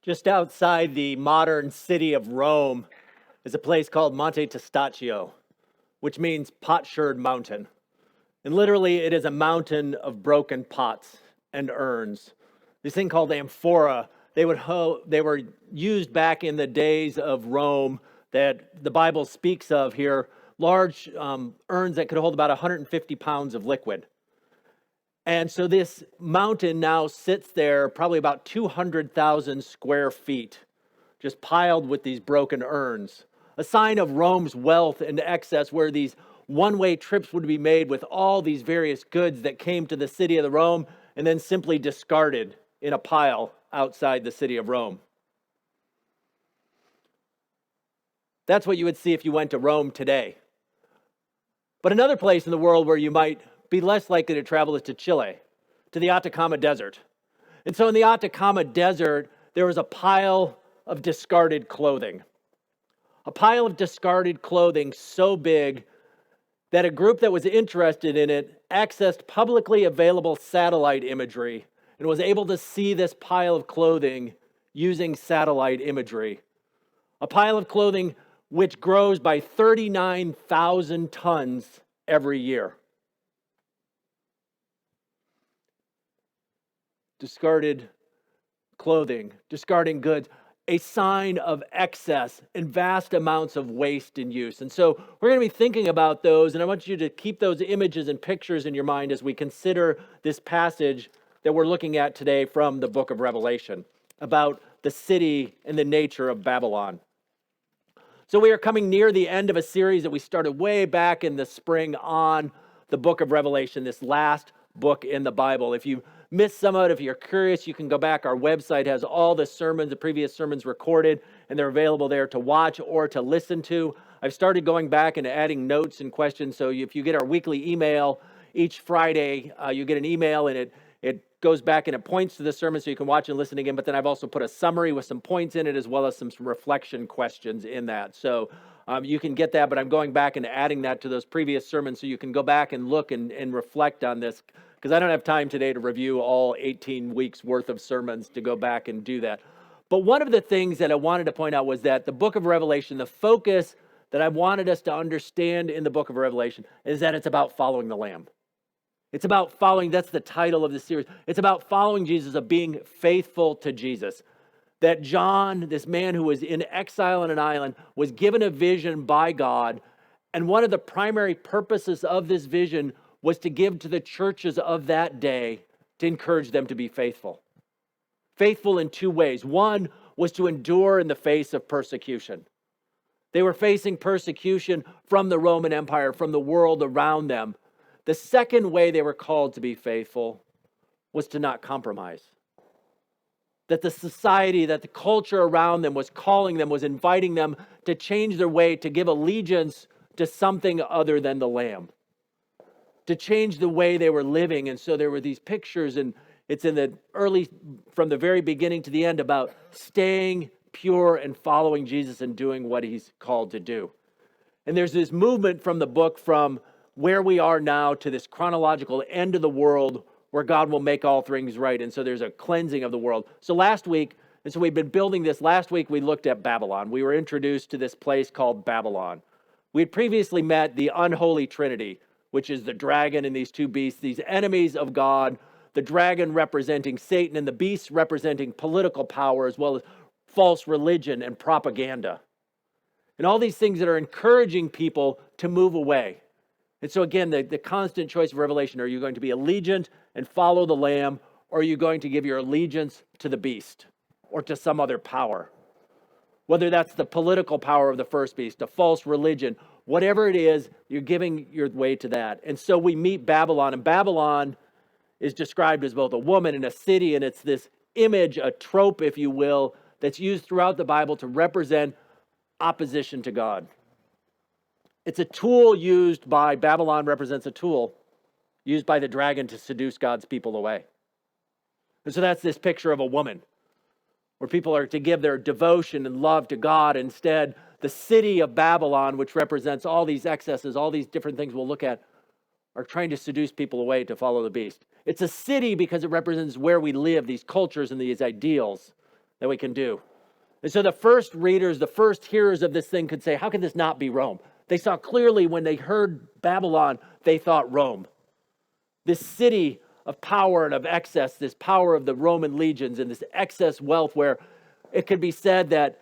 Just outside the modern city of Rome is a place called Monte Testaccio, which means potsherd mountain. And literally, it is a mountain of broken pots and urns. This thing called amphora, they were used back in the days of Rome that the Bible speaks of here, large urns that could hold about 150 pounds of liquid. And so this mountain now sits there probably about 200,000 square feet, just piled with these broken urns, a sign of Rome's wealth and excess, where these one-way trips would be made with all these various goods that came to the city of the Rome and then simply discarded in a pile outside the city of Rome. That's what you would see if you went to Rome today. But another place in the world where you might be less likely to travel is to Chile, to the Atacama Desert. And so in the Atacama Desert, there was a pile of discarded clothing. A pile of discarded clothing so big that a group that was interested in it accessed publicly available satellite imagery and was able to see this pile of clothing using satellite imagery. A pile of clothing which grows by 39,000 tons every year. Discarded clothing, discarding goods, a sign of excess and vast amounts of waste and use. And so we're going to be thinking about those, and I want you to keep those images and pictures in your mind as we consider this passage that we're looking at today from the book of Revelation about the city and the nature of Babylon. So we are coming near the end of a series that we started way back in the spring on the book of Revelation, this last book in the Bible. If you missed some of it, if you're curious, you can go back. Our website has all the sermons, the previous sermons recorded, and they're available there to watch or to listen to. I've started going back and adding notes and questions. So if you get our weekly email each Friday, you get an email and it goes back and it points to the sermon so you can watch and listen again. But then I've also put a summary with some points in it as well as some reflection questions in that. So you can get that, but I'm going back and adding that to those previous sermons so you can go back and look and reflect on this, because I don't have time today to review all 18 weeks worth of sermons to go back and do that. But one of the things that I wanted to point out was that the book of Revelation, the focus that I wanted us to understand in the book of Revelation is that it's about following the Lamb. It's about following, that's the title of the series. It's about following Jesus, of being faithful to Jesus. That John, this man who was in exile on an island, was given a vision by God. And one of the primary purposes of this vision was to give to the churches of that day to encourage them to be faithful. Faithful in two ways. One was to endure in the face of persecution. They were facing persecution from the Roman Empire, from the world around them. The second way they were called to be faithful was to not compromise. That the society, that the culture around them was calling them, was inviting them to change their way, to give allegiance to something other than the Lamb. To change the way they were living. And so there were these pictures, and it's in the early, from the very beginning to the end, about staying pure and following Jesus and doing what he's called to do. And there's this movement from the book from where we are now to this chronological end of the world where God will make all things right. And so there's a cleansing of the world. So last week, and so we've been building this, last week we looked at Babylon. We were introduced to this place called Babylon. We had previously met the unholy trinity, which is the dragon and these two beasts, these enemies of God, the dragon representing Satan and the beast representing political power as well as false religion and propaganda. And all these things that are encouraging people to move away. And so again, the constant choice of Revelation, are you going to be allegiant and follow the Lamb, or are you going to give your allegiance to the beast or to some other power? Whether that's the political power of the first beast, a false religion, whatever it is, you're giving your way to that. And so we meet Babylon, and Babylon is described as both a woman and a city, and it's this image, a trope, if you will, that's used throughout the Bible to represent opposition to God. It's a tool used by, Babylon represents a tool used by the dragon to seduce God's people away. And so that's this picture of a woman, where people are to give their devotion and love to God. Instead, the city of Babylon, which represents all these excesses, all these different things we'll look at, are trying to seduce people away to follow the beast. It's a city because it represents where we live, these cultures and these ideals that we can do. And so the first readers, the first hearers of this thing could say, how can this not be Rome? They saw clearly when they heard Babylon, they thought Rome. This city of power and of excess, this power of the Roman legions and this excess wealth, where it could be said that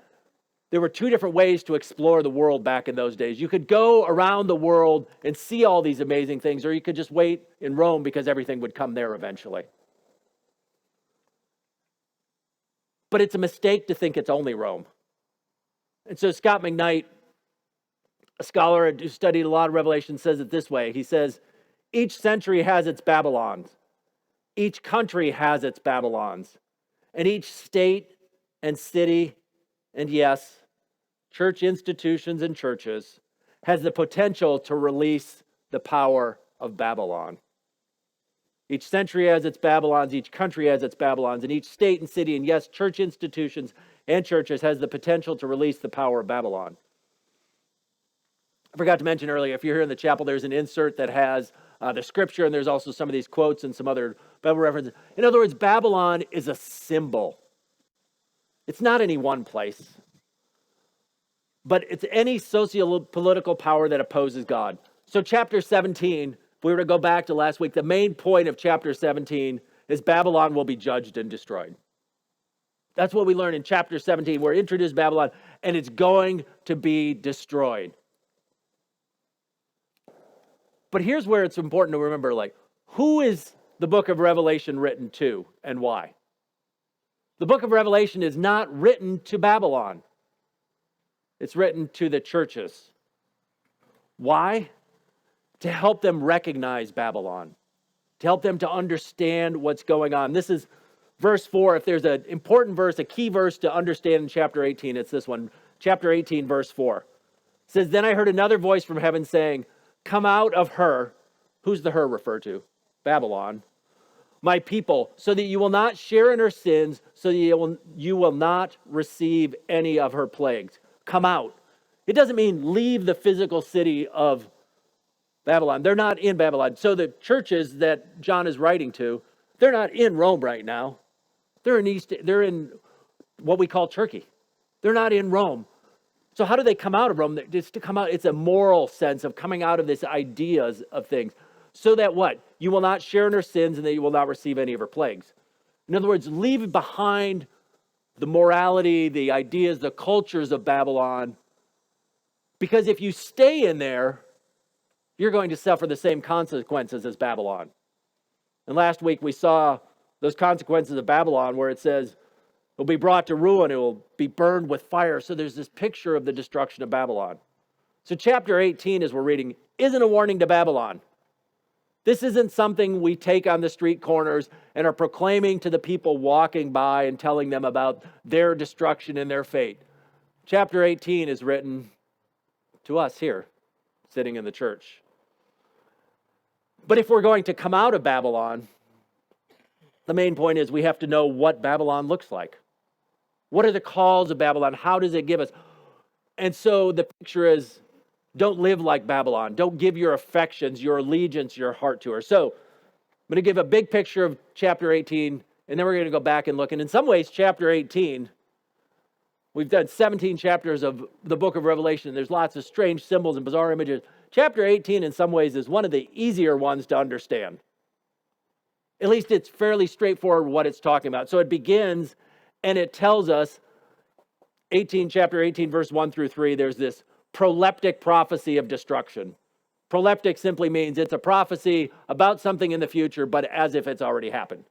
there were two different ways to explore the world back in those days. You could go around the world and see all these amazing things, or you could just wait in Rome because everything would come there eventually. But it's a mistake to think it's only Rome. And so Scott McKnight, a scholar who studied a lot of Revelation, says it this way. He says, each century has its Babylons. Each country has its Babylons. And each state and city, and yes, church institutions and churches, has the potential to release the power of Babylon. Each century has its Babylons, each country has its Babylons, and each state and city, and yes, church institutions and churches has the potential to release the power of Babylon. I forgot to mention earlier, if you're here in the chapel, there's an insert that has the scripture, and there's also some of these quotes and some other Bible references. In other words, Babylon is a symbol. It's not any one place, but it's any socio-political power that opposes God. So chapter 17, if we were to go back to last week, the main point of chapter 17 is Babylon will be judged and destroyed. That's what we learn in chapter 17. We're introduced to Babylon, and it's going to be destroyed. But here's where it's important to remember, who is the book of Revelation written to and why? The book of Revelation is not written to Babylon. It's written to the churches. Why? To help them recognize Babylon, to help them to understand what's going on. This is verse 4. If there's an important verse, a key verse to understand in chapter 18, it's this one. Chapter 18, verse 4. It says, then I heard another voice from heaven saying, come out of her. Who's the her referred to? Babylon. My people, so that you will not share in her sins, so that you will not receive any of her plagues. Come out. It doesn't mean leave the physical city of Babylon. They're not in Babylon. So the churches that John is writing to, they're not in Rome right now. They're in what we call Turkey. They're not in Rome. So how do they come out of Rome? It's to come out, it's a moral sense of coming out of this ideas of things. So that what? You will not share in her sins and that you will not receive any of her plagues. In other words, leave behind the morality, the ideas, the cultures of Babylon. Because if you stay in there, you're going to suffer the same consequences as Babylon. And last week we saw those consequences of Babylon where it says it will be brought to ruin, it will be burned with fire. So there's this picture of the destruction of Babylon. So chapter 18, as we're reading, isn't a warning to Babylon. This isn't something we take on the street corners and are proclaiming to the people walking by and telling them about their destruction and their fate. Chapter 18 is written to us here, sitting in the church. But if we're going to come out of Babylon, the main point is we have to know what Babylon looks like. What are the calls of Babylon? How does it give us? And so the picture is, don't live like Babylon. Don't give your affections, your allegiance, your heart to her. So I'm going to give a big picture of chapter 18, and then we're going to go back and look. And in some ways, chapter 18, we've done 17 chapters of the book of Revelation. There's lots of strange symbols and bizarre images. Chapter 18, in some ways, is one of the easier ones to understand. At least it's fairly straightforward what it's talking about. So it begins, and it tells us, chapter 18, verse 1 through 3, there's this proleptic prophecy of destruction. Proleptic simply means it's a prophecy about something in the future, but as if it's already happened.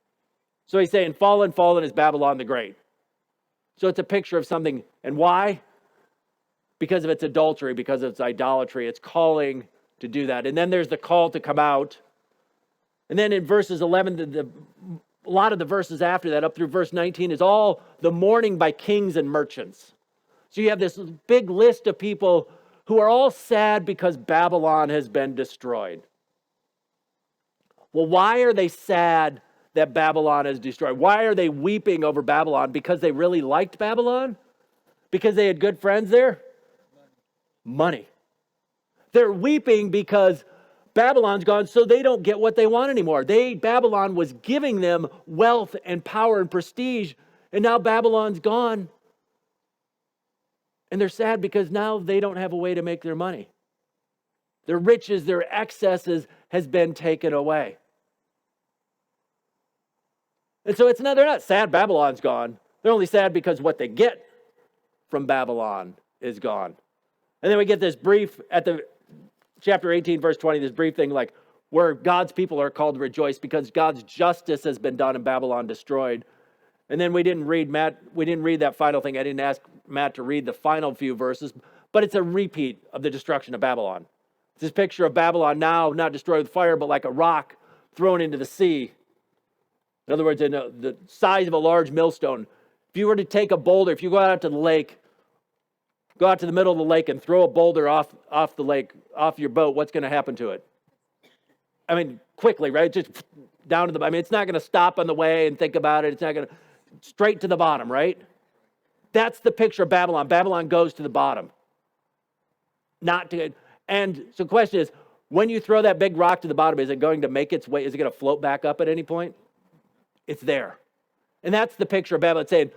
So he's saying, fallen, fallen is Babylon the Great. So it's a picture of something. And why? Because of its adultery, because of its idolatry. It's calling to do that. And then there's the call to come out. And then in verses 11, a lot of the verses after that, up through verse 19, is all the mourning by kings and merchants. So you have this big list of people who are all sad because Babylon has been destroyed. Well, why are they sad that Babylon is destroyed? Why are they weeping over Babylon? Because they really liked Babylon? Because they had good friends there? Money. They're weeping because Babylon's gone, so they don't get what they want anymore. Babylon was giving them wealth and power and prestige, And now Babylon's gone. And they're sad because now they don't have a way to make their money. Their riches, their excesses has been taken away. And so they're not sad Babylon's gone. They're only sad because what they get from Babylon is gone. And then we get this brief at the chapter 18, verse 20, this brief thing like where God's people are called to rejoice because God's justice has been done and Babylon destroyed. And then we didn't read that final thing. I didn't ask Matt to read the final few verses, but it's a repeat of the destruction of Babylon. It's this picture of Babylon now not destroyed with fire, but like a rock thrown into the sea. In other words, in the size of a large millstone. If you were to take a boulder, if you go out to the lake, go out to the middle of the lake and throw a boulder off the lake, off your boat, what's going to happen to it? I mean, quickly, right? Just down to it's not going to stop on the way and think about it. It's not going to, straight to the bottom, right? That's the picture of Babylon. Babylon goes to the bottom. And so the question is, when you throw that big rock to the bottom, is it going to make its way? Is it going to float back up at any point? It's there. And that's the picture of Babylon. It's saying,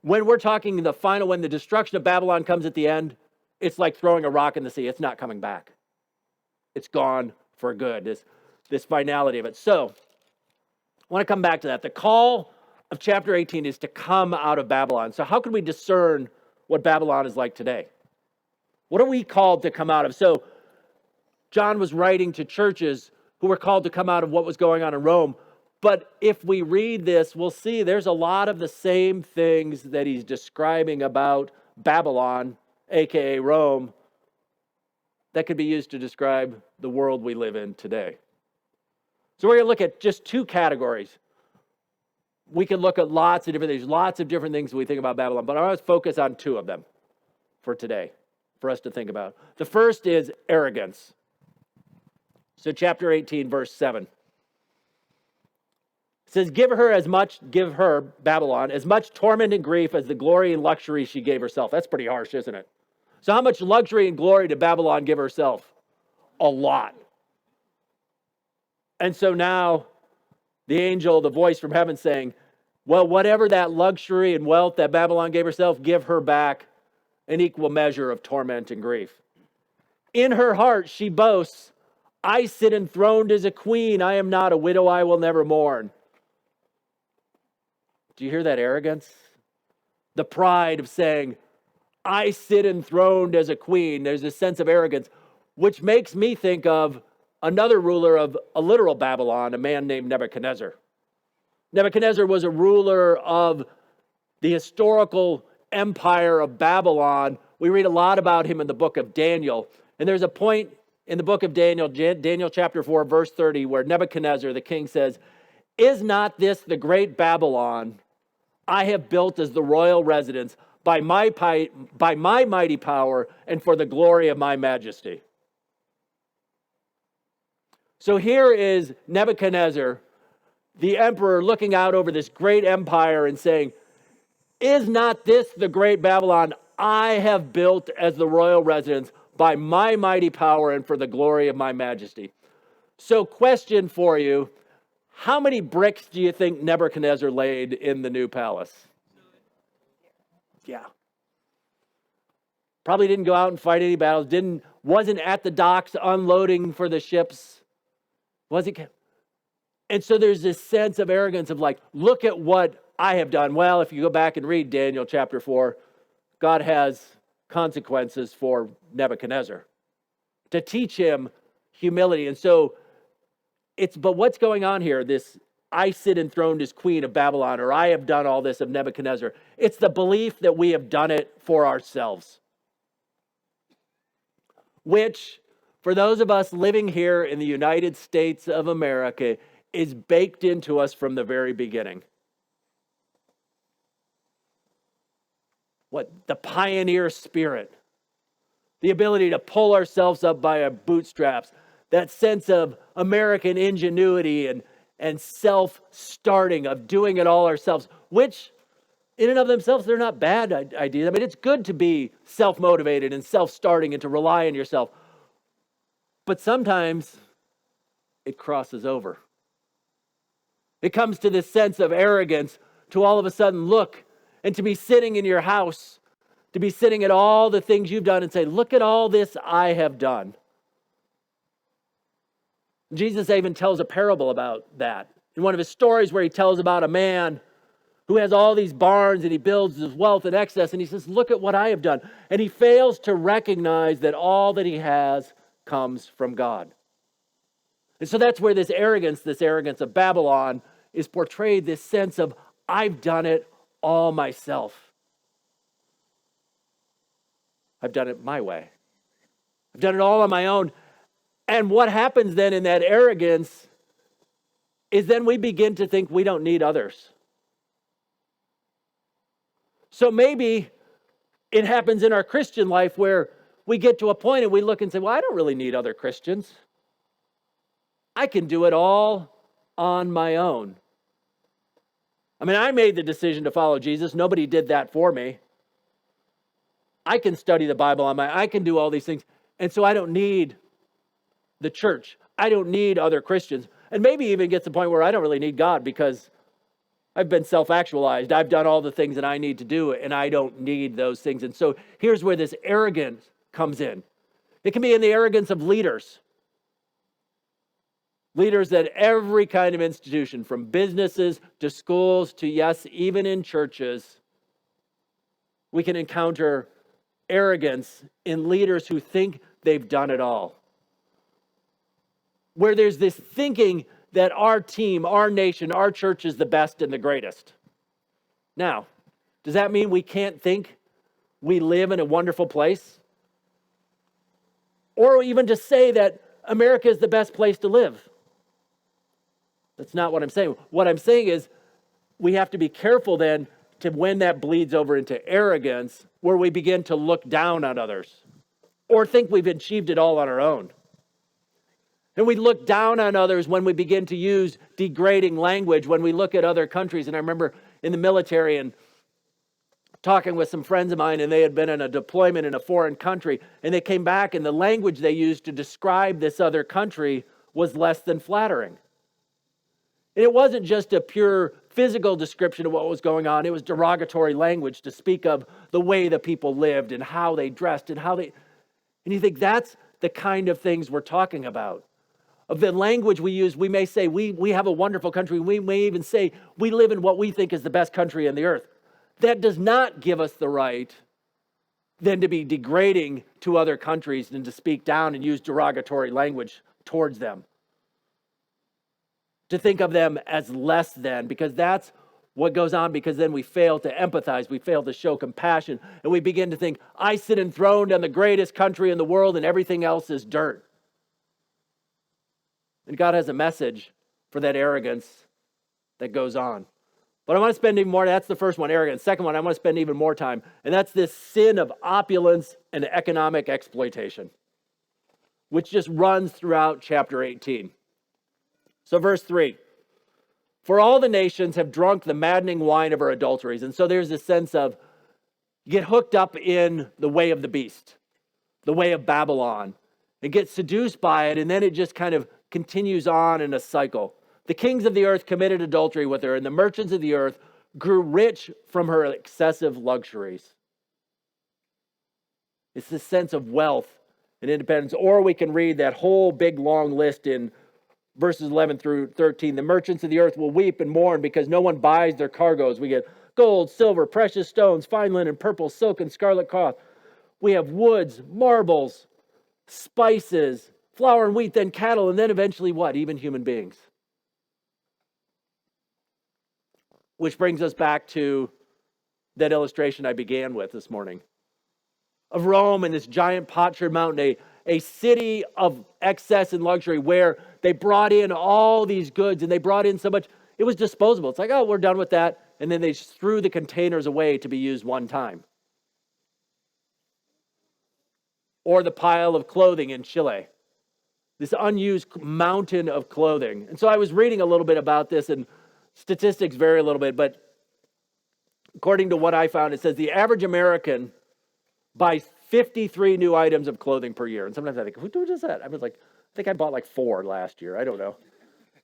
when we're talking when the destruction of Babylon comes at the end, it's like throwing a rock in the sea. It's not coming back. It's gone for good, this finality of it. So, I want to come back to that. The call of chapter 18 is to come out of Babylon. So how can we discern what Babylon is like today? What are we called to come out of? So, John was writing to churches who were called to come out of what was going on in Rome. But if we read this, we'll see there's a lot of the same things that he's describing about Babylon, aka Rome, that could be used to describe the world we live in today. So we're going to look at just two categories. We can look at lots of different things we think about Babylon, but I want to focus on two of them for today, for us to think about. The first is arrogance. So chapter 18, verse 7. It says, give her, Babylon, as much torment and grief as the glory and luxury she gave herself. That's pretty harsh, isn't it? So how much luxury and glory did Babylon give herself? A lot. And so now the voice from heaven saying, well, whatever that luxury and wealth that Babylon gave herself, give her back an equal measure of torment and grief. In her heart she boasts, I sit enthroned as a queen. I am not a widow. I will never mourn. Do you hear that arrogance? The pride of saying, I sit enthroned as a queen. There's a sense of arrogance, which makes me think of another ruler of a literal Babylon, a man named Nebuchadnezzar. Nebuchadnezzar was a ruler of the historical empire of Babylon. We read a lot about him in the book of Daniel. And there's a point in the book of Daniel, Daniel chapter 4, verse 30, where Nebuchadnezzar, the king, says, is not this the great Babylon I have built as the royal residence by my mighty power and for the glory of my majesty? So here is Nebuchadnezzar, the emperor, looking out over this great empire and saying, is not this the great Babylon I have built as the royal residence by my mighty power and for the glory of my majesty? So question for you, how many bricks do you think Nebuchadnezzar laid in the new palace? Yeah. Probably didn't go out and fight any battles, wasn't at the docks unloading for the ships. And so there's this sense of arrogance of like, look at what I have done. Well, if you go back and read Daniel chapter 4, God has consequences for Nebuchadnezzar to teach him humility. And so but what's going on here? This I sit enthroned as queen of Babylon, or I have done all this of Nebuchadnezzar. It's the belief that we have done it for ourselves. Which, for those of us living here in the United States of America, is baked into us from the very beginning. The pioneer spirit, the ability to pull ourselves up by our bootstraps, that sense of American ingenuity and self-starting, of doing it all ourselves, which in and of themselves, they're not bad ideas. I mean, it's good to be self-motivated and self-starting and to rely on yourself. But sometimes it crosses over. It comes to this sense of arrogance to all of a sudden look And to be sitting in your house, to be sitting at all the things you've done and say, look at all this I have done. Jesus even tells a parable about that. In one of his stories where he tells about a man who has all these barns and he builds his wealth in excess, and he says, look at what I have done. And he fails to recognize that all that he has comes from God. And so that's where this arrogance of Babylon is portrayed, this sense of, I've done it all myself. I've done it my way. I've done it all on my own. And what happens then in that arrogance is then we begin to think we don't need others. So maybe it happens in our Christian life where we get to a point and we look and say, well, I don't really need other Christians. I can do it all on my own. I mean, I made the decision to follow Jesus. Nobody did that for me. I can study the Bible on my own. I can do all these things. And so I don't need the church. I don't need other Christians. And maybe even gets to the point where I don't really need God because I've been self-actualized. I've done all the things that I need to do, and I don't need those things. And so here's where this arrogance comes in. It can be in the arrogance of leaders. Leaders at every kind of institution, from businesses to schools to, yes, even in churches, we can encounter arrogance in leaders who think they've done it all. Where there's this thinking that our team, our nation, our church is the best and the greatest. Now, does that mean we can't think we live in a wonderful place? Or even to say that America is the best place to live? That's not what I'm saying. What I'm saying is we have to be careful then to when that bleeds over into arrogance, where we begin to look down on others or think we've achieved it all on our own. And we look down on others when we begin to use degrading language, when we look at other countries. And I remember in the military and talking with some friends of mine, and they had been in a deployment in a foreign country, and they came back, and the language they used to describe this other country was less than flattering. And it wasn't just a pure physical description of what was going on. It was derogatory language to speak of the way the people lived and how they dressed and how they... And you think that's the kind of things we're talking about. Of the language we use, we may say we have a wonderful country. We may even say we live in what we think is the best country on the earth. That does not give us the right then to be degrading to other countries and to speak down and use derogatory language towards them. To think of them as less than, because that's what goes on, because then we fail to empathize, we fail to show compassion, and we begin to think, I sit enthroned on the greatest country in the world and everything else is dirt. And God has a message for that arrogance that goes on. But I want to spend even more, that's the first one, arrogance. Second one, I want to spend even more time, and that's this sin of opulence and economic exploitation, which just runs throughout chapter 18. So verse 3, for all the nations have drunk the maddening wine of her adulteries. And so there's this sense of get hooked up in the way of the beast, the way of Babylon, and get seduced by it, and then it just kind of continues on in a cycle. The kings of the earth committed adultery with her, and the merchants of the earth grew rich from her excessive luxuries. It's this sense of wealth and independence. Or we can read that whole big long list in verses 11 through 13. The merchants of the earth will weep and mourn because no one buys their cargoes. We get gold, silver, precious stones, fine linen, purple, silk, and scarlet cloth. We have woods, marbles, spices, flour and wheat, then cattle, and then eventually what? Even human beings. Which brings us back to that illustration I began with this morning of Rome and this giant potsherd mountain, a city of excess and luxury where they brought in all these goods and they brought in so much, it was disposable. It's like, oh, we're done with that. And then they just threw the containers away to be used one time. Or the pile of clothing in Chile, this unused mountain of clothing. And so I was reading a little bit about this, and statistics vary a little bit, but according to what I found, it says the average American buys 53 new items of clothing per year. And sometimes I think, who does that? I was like, I think I bought like 4 last year. I don't know.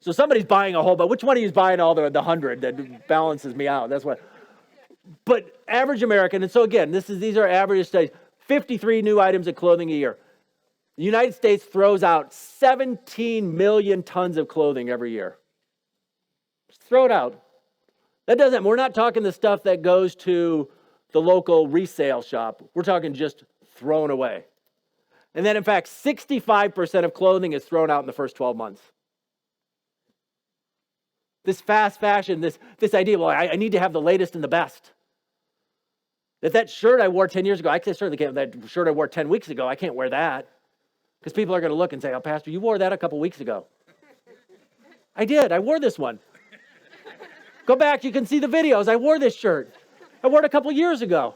So somebody's buying a whole, but which one of you is buying all the 100 that balances me out? That's what. But average American, and so again, these are average studies, 53 new items of clothing a year. The United States throws out 17 million tons of clothing every year. Just throw it out. We're not talking the stuff that goes to the local resale shop. We're talking just thrown away. And then in fact, 65% of clothing is thrown out in the first 12 months. This fast fashion, this idea, well, I need to have the latest and the best. That shirt I wore 10 years ago, I certainly can't, that shirt I wore 10 weeks ago, I can't wear that. Because people are going to look and say, oh, Pastor, you wore that a couple weeks ago. I did. I wore this one. Go back, you can see the videos. I wore this shirt. I wore it a couple years ago.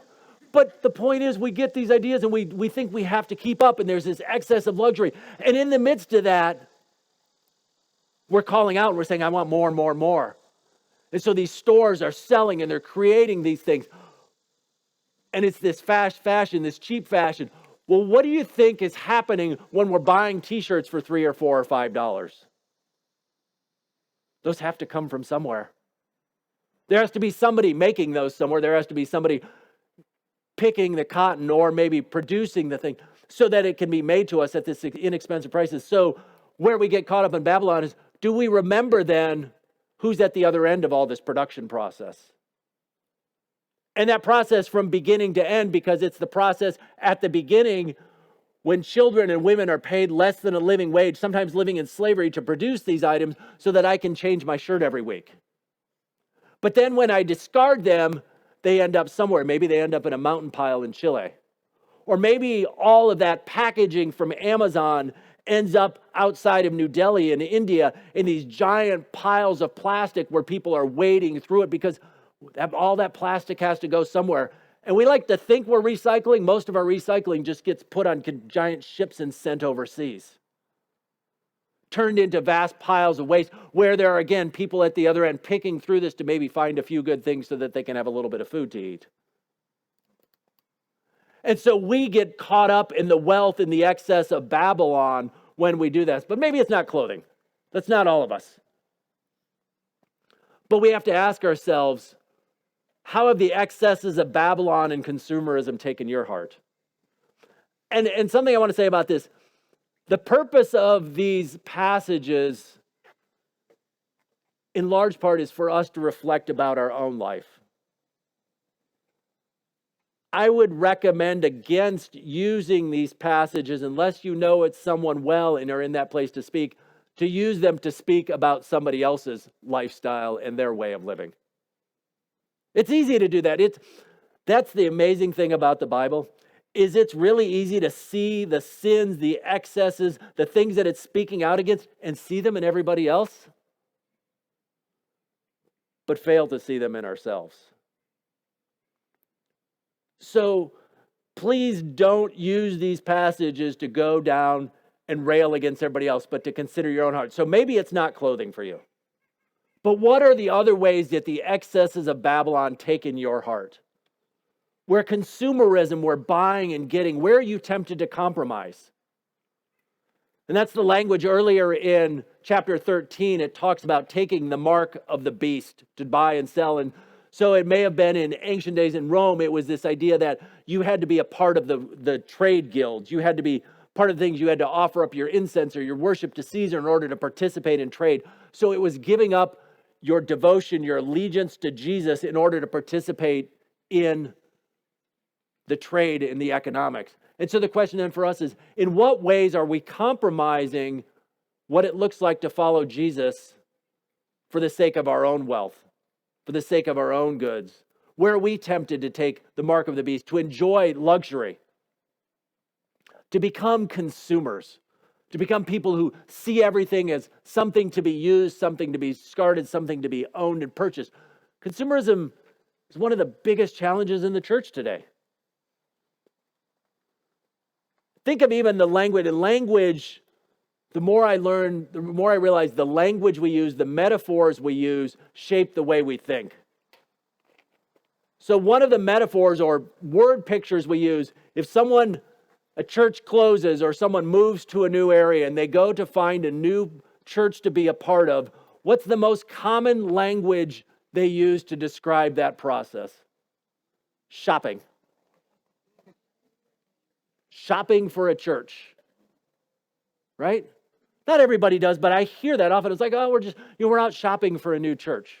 But the point is, we get these ideas and we think we have to keep up, and there's this excess of luxury. And in the midst of that, we're calling out and we're saying, I want more and more and more. And so these stores are selling and they're creating these things. And it's this fast fashion, this cheap fashion. Well, what do you think is happening when we're buying t-shirts for $3 or $4 or $5? Those have to come from somewhere. There has to be somebody making those somewhere. There has to be somebody picking the cotton or maybe producing the thing so that it can be made to us at this inexpensive prices. So where we get caught up in Babylon is, do we remember then who's at the other end of all this production process? And that process from beginning to end, because it's the process at the beginning when children and women are paid less than a living wage, sometimes living in slavery, to produce these items so that I can change my shirt every week. But then when I discard them, they end up somewhere. Maybe they end up in a mountain pile in Chile. Or maybe all of that packaging from Amazon ends up outside of New Delhi in India in these giant piles of plastic where people are wading through it because all that plastic has to go somewhere. And we like to think we're recycling. Most of our recycling just gets put on giant ships and sent overseas. Turned into vast piles of waste where there are, again, people at the other end picking through this to maybe find a few good things so that they can have a little bit of food to eat. And so we get caught up in the wealth and the excess of Babylon when we do this. But maybe it's not clothing. That's not all of us. But we have to ask ourselves, how have the excesses of Babylon and consumerism taken your heart? And something I want to say about this, the purpose of these passages in large part is for us to reflect about our own life. I would recommend against using these passages, unless you know it's someone well and are in that place to speak, to use them to speak about somebody else's lifestyle and their way of living. It's easy to do that. That's the amazing thing about the Bible, is it's really easy to see the sins, the excesses, the things that it's speaking out against, and see them in everybody else, but fail to see them in ourselves. So please don't use these passages to go down and rail against everybody else, but to consider your own heart. So maybe it's not clothing for you. But what are the other ways that the excesses of Babylon take in your heart? Where consumerism, where buying and getting, where are you tempted to compromise? And that's the language earlier in chapter 13. It talks about taking the mark of the beast to buy and sell. And so it may have been in ancient days in Rome, it was this idea that you had to be a part of the trade guilds. You had to be part of the things, you had to offer up your incense or your worship to Caesar in order to participate in trade. So it was giving up your devotion, your allegiance to Jesus in order to participate in the trade and the economics. And so the question then for us is, in what ways are we compromising what it looks like to follow Jesus for the sake of our own wealth, for the sake of our own goods? Where are we tempted to take the mark of the beast, to enjoy luxury, to become consumers, to become people who see everything as something to be used, something to be discarded, something to be owned and purchased? Consumerism is one of the biggest challenges in the church today. Think of even the language. And language, the more I learn, the more I realize the language we use, the metaphors we use, shape the way we think. So one of the metaphors or word pictures we use, if a church closes or someone moves to a new area and they go to find a new church to be a part of, what's the most common language they use to describe that process? Shopping. Shopping for a church. Right? Not everybody does, but I hear that often. It's like, oh, we're out shopping for a new church.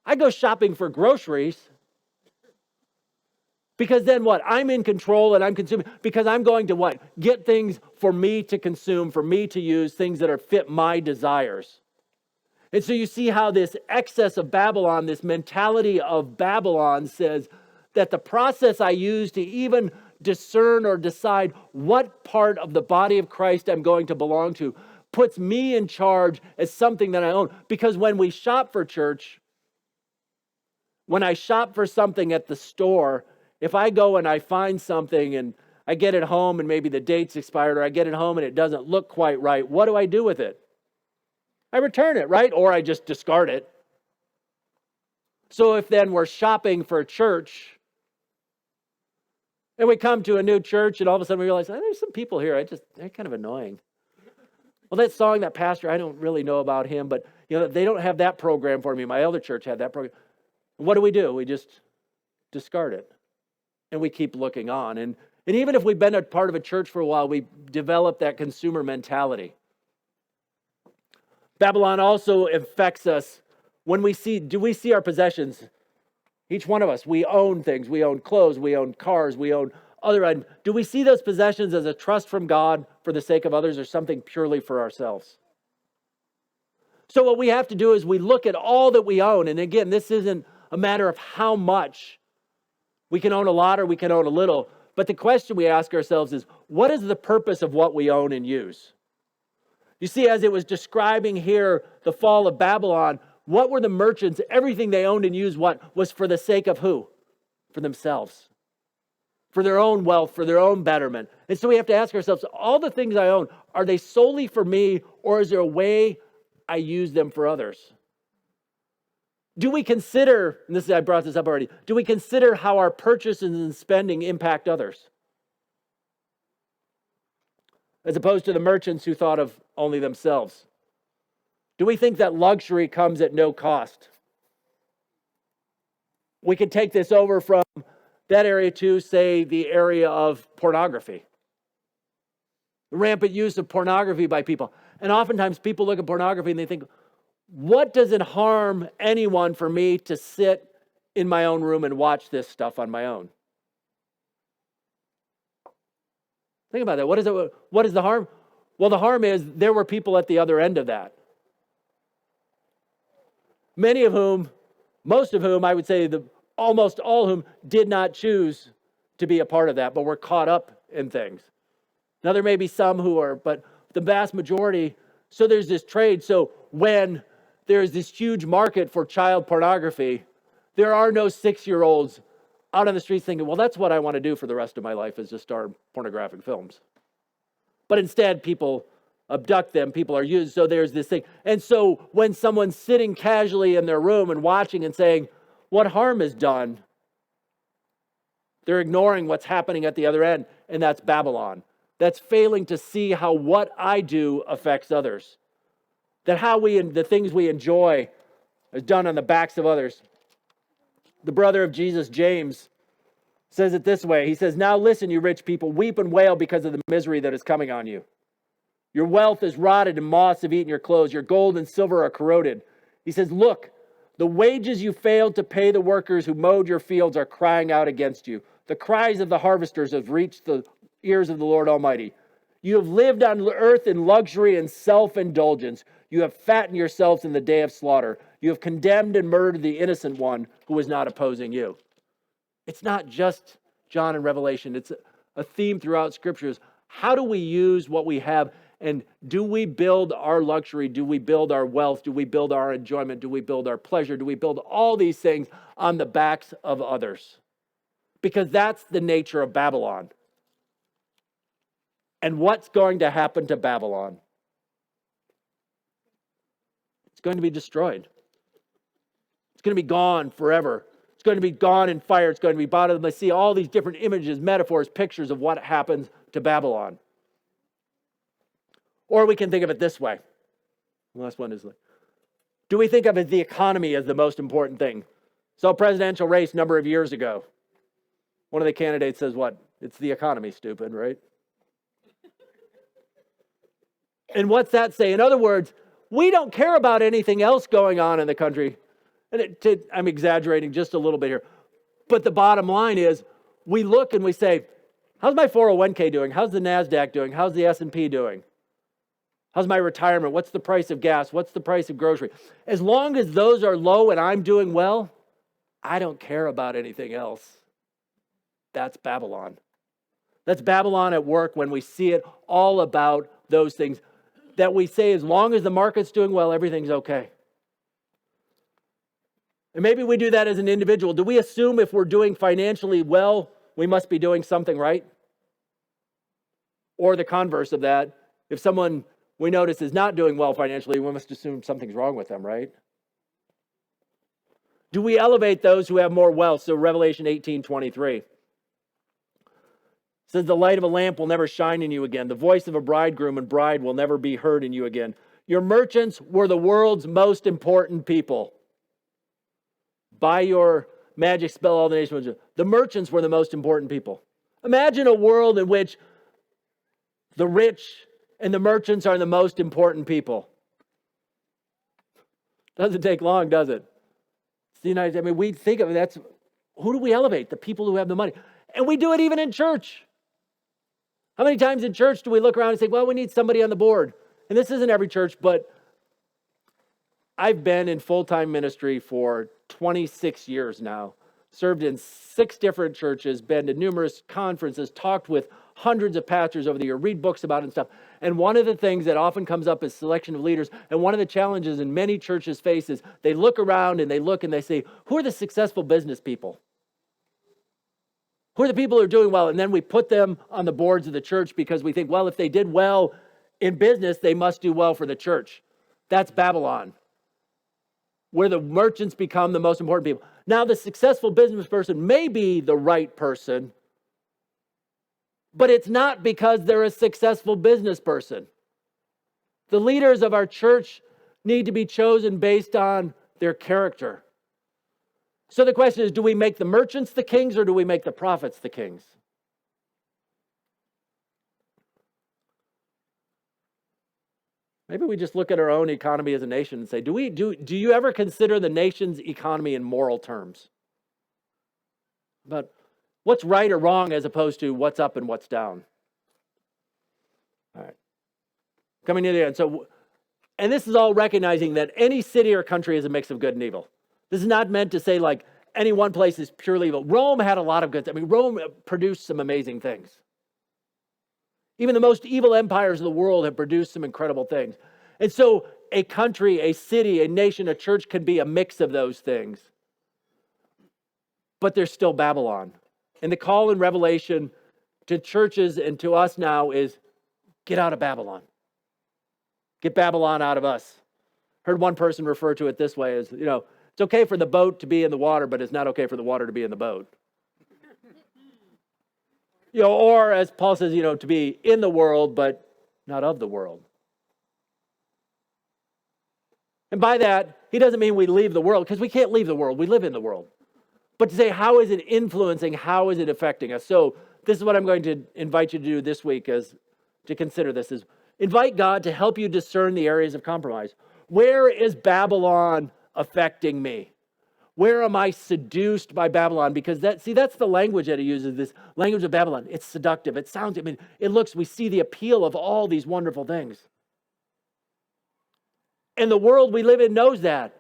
I go shopping for groceries because then what? I'm in control and I'm consuming because I'm going to what? Get things for me to consume, for me to use, things that are fit my desires. And so you see how this excess of Babylon, this mentality of Babylon says that the process I use to even discern or decide what part of the body of Christ I'm going to belong to puts me in charge as something that I own. Because when we shop for church, when I shop for something at the store, if I go and I find something and I get it home and maybe the date's expired, or I get it home and it doesn't look quite right, what do I do with it? I return it, right? Or I just discard it. So if then we're shopping for a church and we come to a new church and all of a sudden we realize, there's some people here, they're kind of annoying. Well, that song, that pastor, I don't really know about him, but they don't have that program for me. My other church had that program. What do? We just discard it. And we keep looking on. And even if we've been a part of a church for a while, we develop that consumer mentality. Babylon also affects us when we see our possessions. Each one of us, we own things. We own clothes. We own cars. We own other items. Do we see those possessions as a trust from God for the sake of others or something purely for ourselves? So what we have to do is we look at all that we own. And again, this isn't a matter of how much. We can own a lot or we can own a little. But the question we ask ourselves is, what is the purpose of what we own and use? You see, as it was describing here the fall of Babylon, what were the merchants? Everything they owned and used, what was for the sake of who? For themselves. For their own wealth, for their own betterment. And so we have to ask ourselves, all the things I own, are they solely for me, or is there a way I use them for others? Do we consider, and I brought this up already, do we consider how our purchases and spending impact others? As opposed to the merchants who thought of only themselves. Do we think that luxury comes at no cost? We could take this over from that area to, say, the area of pornography. The rampant use of pornography by people. And oftentimes people look at pornography and they think, what does it harm anyone for me to sit in my own room and watch this stuff on my own? Think about that. What is the harm? Well, the harm is there were people at the other end of that. Many of whom, most of whom, I would say almost all of whom did not choose to be a part of that, but were caught up in things. Now, there may be some who are, but the vast majority, so there's this trade. So when there's this huge market for child pornography, there are no 6-year-olds out on the streets thinking, well, that's what I want to do for the rest of my life, is just star pornographic films. But instead, people abduct them, people are used, so there's this thing. And so when someone's sitting casually in their room and watching and saying, what harm is done? They're ignoring what's happening at the other end, and that's Babylon. That's failing to see how what I do affects others. That the things we enjoy is done on the backs of others. The brother of Jesus, James, says it this way. He says, now listen, you rich people, weep and wail because of the misery that is coming on you. Your wealth is rotted and moths have eaten your clothes. Your gold and silver are corroded. He says, look, the wages you failed to pay the workers who mowed your fields are crying out against you. The cries of the harvesters have reached the ears of the Lord Almighty. You have lived on earth in luxury and self-indulgence. You have fattened yourselves in the day of slaughter. You have condemned and murdered the innocent one who was not opposing you. It's not just John and Revelation. It's a theme throughout scriptures. How do we use what we have? And do we build our luxury? Do we build our wealth? Do we build our enjoyment? Do we build our pleasure? Do we build all these things on the backs of others? Because that's the nature of Babylon. And what's going to happen to Babylon? It's going to be destroyed. It's going to be gone forever. It's going to be gone in fire. It's going to be bottom of the sea. All these different images, metaphors, pictures of what happens to Babylon. Or we can think of it this way. The last one is, do we think of the economy as the most important thing? So a presidential race a number of years ago. One of the candidates says what? It's the economy, stupid, right? And what's that say? In other words, we don't care about anything else going on in the country. And I'm exaggerating just a little bit here. But the bottom line is, we look and we say, how's my 401k doing? How's the NASDAQ doing? How's the S&P doing? How's my retirement? What's the price of gas? What's the price of grocery? As long as those are low and I'm doing well, I don't care about anything else. That's Babylon. That's Babylon at work when we see it all about those things that we say, as long as the market's doing well, everything's okay. And maybe we do that as an individual. Do we assume if we're doing financially well, we must be doing something right? Or the converse of that, if someone we notice is not doing well financially, we must assume something's wrong with them, right? Do we elevate those who have more wealth? So Revelation 18:23 says, the light of a lamp will never shine in you again. The voice of a bridegroom and bride will never be heard in you again. Your merchants were the world's most important people. By your magic spell, all the nations. The merchants were the most important people. Imagine a world in which the rich and the merchants are the most important people. Doesn't take long, does it? It's the United States. I mean, we think of it, that's, who do we elevate? The people who have the money. And we do it even in church. How many times in church do we look around and say, well, we need somebody on the board? And this isn't every church, but I've been in full-time ministry for 26 years now, served in 6 different churches, been to numerous conferences, talked with hundreds of pastors over the year, read books about it and stuff. And one of the things that often comes up is selection of leaders. And one of the challenges in many churches face is they look around and they look and they say, who are the successful business people? Who are the people who are doing well? And then we put them on the boards of the church because we think, well, if they did well in business, they must do well for the church. That's Babylon, where the merchants become the most important people. Now, the successful business person may be the right person, but it's not because they're a successful business person. The leaders of our church need to be chosen based on their character. So the question is, do we make the merchants the kings or do we make the prophets the kings? Maybe we just look at our own economy as a nation and say, do you ever consider the nation's economy in moral terms? But what's right or wrong as opposed to what's up and what's down? All right. Coming to the end. And this is all recognizing that any city or country is a mix of good and evil. This is not meant to say like any one place is purely evil. Rome had a lot of good. I mean, Rome produced some amazing things. Even the most evil empires of the world have produced some incredible things. And so a country, a city, a nation, a church can be a mix of those things. But there's still Babylon. And the call in Revelation to churches and to us now is get out of Babylon. Get Babylon out of us. Heard one person refer to it this way as, it's okay for the boat to be in the water, but it's not okay for the water to be in the boat. Or as Paul says, to be in the world, but not of the world. And by that, he doesn't mean we leave the world, because we can't leave the world. We live in the world. But to say, how is it influencing? How is it affecting us? So this is what I'm going to invite you to do this week to consider this, is invite God to help you discern the areas of compromise. Where is Babylon affecting me? Where am I seduced by Babylon? Because that's the language that he uses, this language of Babylon. It's seductive. It sounds, we see the appeal of all these wonderful things. And the world we live in knows that.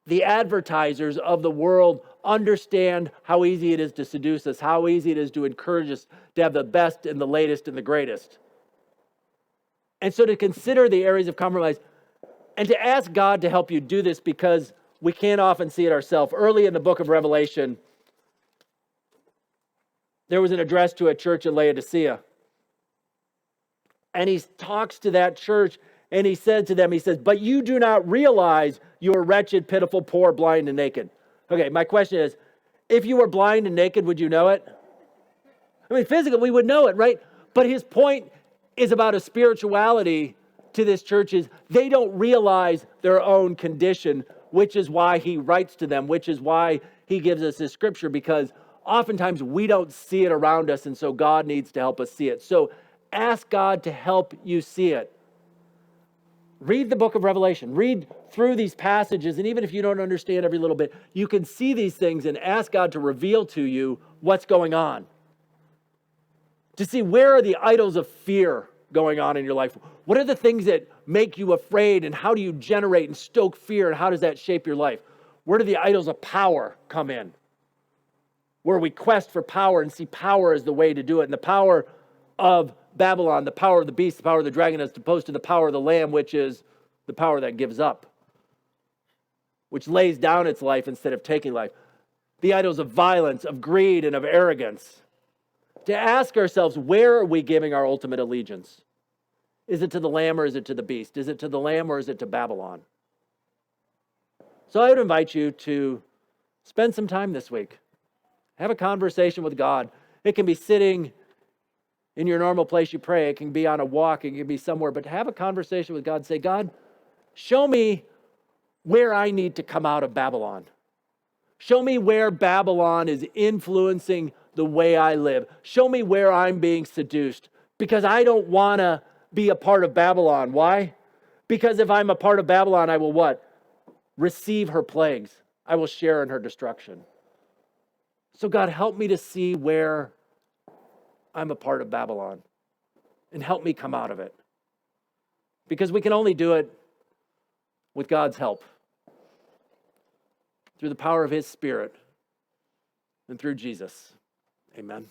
The advertisers of the world understand how easy it is to seduce us, how easy it is to encourage us to have the best and the latest and the greatest. And so to consider the areas of compromise and to ask God to help you do this, because we can't often see it ourselves. Early in the book of Revelation, there was an address to a church in Laodicea. And he talks to that church and he said to them, but you do not realize you are wretched, pitiful, poor, blind, and naked. Okay, my question is, if you were blind and naked, would you know it? Physically, we would know it, right? But his point is about a spirituality to this church is they don't realize their own condition, which is why he writes to them, which is why he gives us this scripture, because oftentimes we don't see it around us, and so God needs to help us see it. So ask God to help you see it. Read the book of Revelation. Read through these passages, and even if you don't understand every little bit, you can see these things and ask God to reveal to you what's going on. To see, where are the idols of fear going on in your life? What are the things that make you afraid, and how do you generate and stoke fear, and how does that shape your life? Where do the idols of power come in? Where we quest for power and see power as the way to do it. And the power of Babylon, the power of the beast, the power of the dragon, as opposed to the power of the lamb, which is the power that gives up, which lays down its life instead of taking life. The idols of violence, of greed, and of arrogance. To ask ourselves, where are we giving our ultimate allegiance? Is it to the lamb or is it to the beast? Is it to the lamb or is it to Babylon? So I would invite you to spend some time this week. Have a conversation with God. It can be sitting in your normal place you pray. It can be on a walk. It can be somewhere. But have a conversation with God. Say, God, show me where I need to come out of Babylon. Show me where Babylon is influencing the way I live. Show me where I'm being seduced. Because I don't want to be a part of Babylon. Why? Because if I'm a part of Babylon, I will what? Receive her plagues. I will share in her destruction. So God, help me to see where I'm a part of Babylon and help me come out of it. Because we can only do it with God's help, through the power of his Spirit and through Jesus. Amen.